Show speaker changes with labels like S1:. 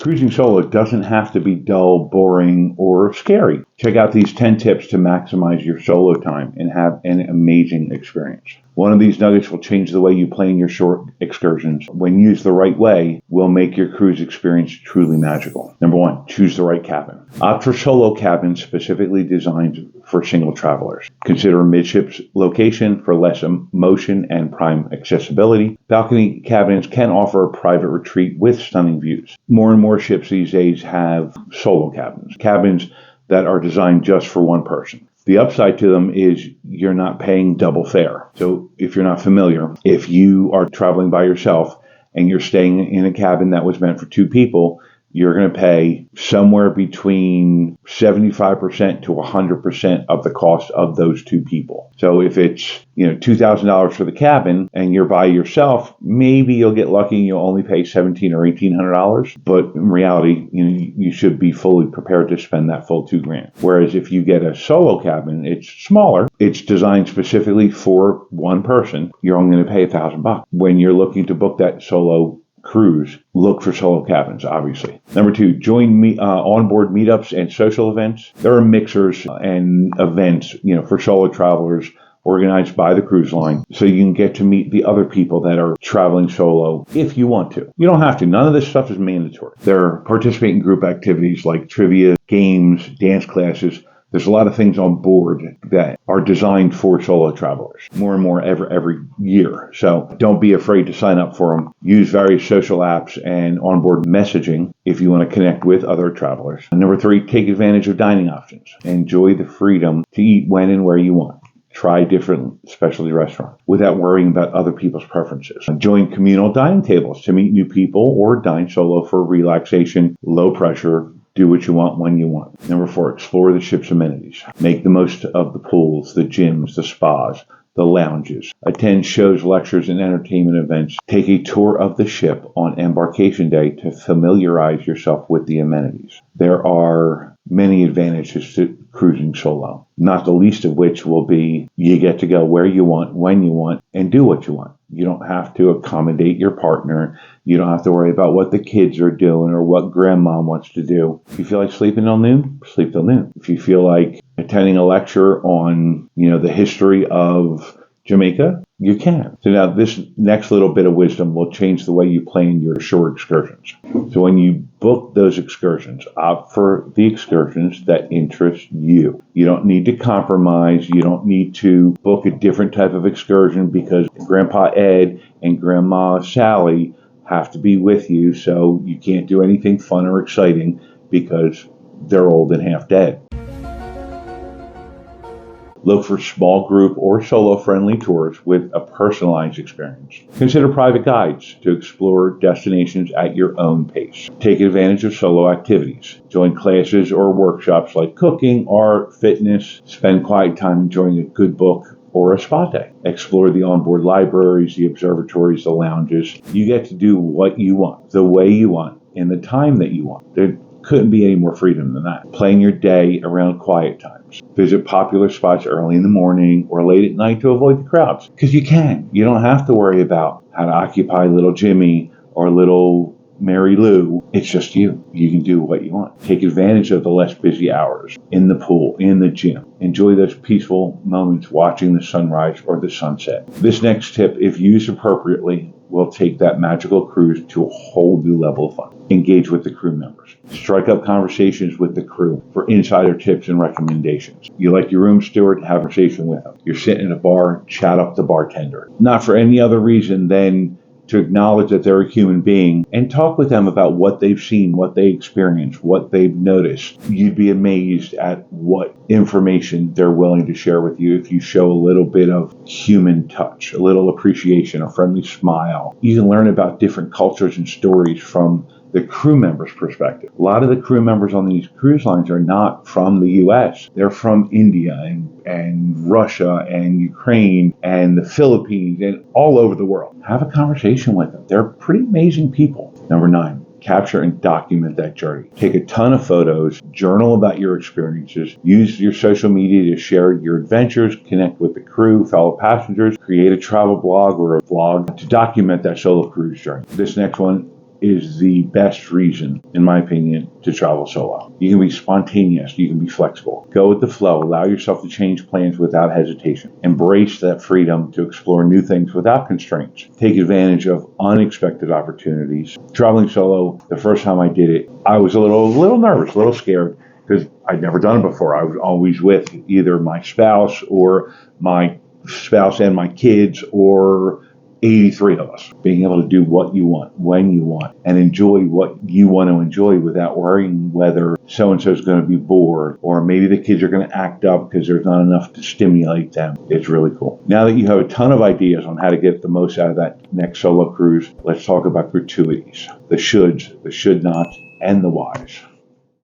S1: Cruising solo doesn't have to be dull, boring, or scary. Check out these 10 tips to maximize your solo time and have an amazing experience. One of these nuggets will change the way you plan your short excursions. When used the right way, will make your cruise experience truly magical. Number 1, choose the right cabin. Opt for solo cabins specifically designed for single travelers. Consider a midships location for less motion and prime accessibility. Balcony cabins can offer a private retreat with stunning views. More and more ships these days have solo cabins that are designed just for one person. The upside to them is you're not paying double fare. So if you're not familiar, if you are traveling by yourself and you're staying in a cabin that was meant for 2 people, you're going to pay somewhere between 75% to 100% of the cost of those 2 people. So if it's, $2,000 for the cabin and you're by yourself, maybe you'll get lucky and you'll only pay $1,700 or $1,800. But in reality, you should be fully prepared to spend that full $2,000. Whereas if you get a solo cabin, it's smaller. It's designed specifically for one person. You're only going to pay $1,000. When you're looking to book that solo cruise, look for solo cabins, obviously. Number 2, join onboard meetups and social events. There are mixers and events, for solo travelers organized by the cruise line, so you can get to meet the other people that are traveling solo if you want to. You don't have to. None of this stuff is mandatory. There participate in group activities like trivia, games, dance classes. There's a lot of things on board that are designed for solo travelers, more and more every year. So don't be afraid to sign up for them. Use various social apps and onboard messaging if you want to connect with other travelers. And number 3, take advantage of dining options. Enjoy the freedom to eat when and where you want. Try different specialty restaurants without worrying about other people's preferences. Join communal dining tables to meet new people or dine solo for relaxation, low pressure. Do what you want when you want. Number 4, explore the ship's amenities. Make the most of the pools, the gyms, the spas, the lounges. Attend shows, lectures, and entertainment events. Take a tour of the ship on embarkation day to familiarize yourself with the amenities. There are many advantages to cruising solo, not the least of which will be you get to go where you want, when you want, and do what you want. You don't have to accommodate your partner. You don't have to worry about what the kids are doing or what grandma wants to do. If you feel like sleeping till noon, sleep till noon. If you feel like attending a lecture on, the history of Jamaica, you can. So now this next little bit of wisdom will change the way you plan your shore excursions. So when you book those excursions, opt for the excursions that interest you. You don't need to compromise. You don't need to book a different type of excursion because Grandpa Ed and Grandma Sally have to be with you, so you can't do anything fun or exciting because they're old and half dead. Look for small group or solo-friendly tours with a personalized experience. Consider private guides to explore destinations at your own pace. Take advantage of solo activities. Join classes or workshops like cooking, art, fitness. Spend quiet time enjoying a good book or a spa day. Explore the onboard libraries, the observatories, the lounges. You get to do what you want, the way you want, in the time that you want. There couldn't be any more freedom than that. Plan your day around quiet times. Visit popular spots early in the morning or late at night to avoid the crowds. Because you can. You don't have to worry about how to occupy little Jimmy or little Mary Lou. It's just you. You can do what you want. Take advantage of the less busy hours in the pool, in the gym. Enjoy those peaceful moments watching the sunrise or the sunset. This next tip, if used appropriately, will take that magical cruise to a whole new level of fun. Engage with the crew members. Strike up conversations with the crew for insider tips and recommendations. You like your room steward, have a conversation with them. You're sitting in a bar, chat up the bartender. Not for any other reason than to acknowledge that they're a human being and talk with them about what they've seen, what they experienced, what they've noticed. You'd be amazed at what information they're willing to share with you if you show a little bit of human touch, a little appreciation, a friendly smile. You can learn about different cultures and stories from the crew members' perspective. A lot of the crew members on these cruise lines are not from the U.S. They're from India and Russia and Ukraine and the Philippines and all over the world. Have a conversation with them. They're pretty amazing people. Number 9, capture and document that journey. Take a ton of photos, journal about your experiences, use your social media to share your adventures, connect with the crew, fellow passengers, create a travel blog or a vlog to document that solo cruise journey. This next one, is the best reason, in my opinion, to travel solo. You can be spontaneous, you can be flexible. Go with the flow, allow yourself to change plans without hesitation. Embrace that freedom to explore new things without constraints. Take advantage of unexpected opportunities. Traveling solo, the first time I did it, I was a little nervous, a little scared, because I'd never done it before. I was always with either my spouse or my spouse and my kids, or 83 of us. Being able to do what you want, when you want, and enjoy what you want to enjoy without worrying whether so-and-so is going to be bored, or maybe the kids are going to act up because there's not enough to stimulate them. It's really cool. Now that you have a ton of ideas on how to get the most out of that next solo cruise, let's talk about gratuities. The shoulds, the should nots, and the whys.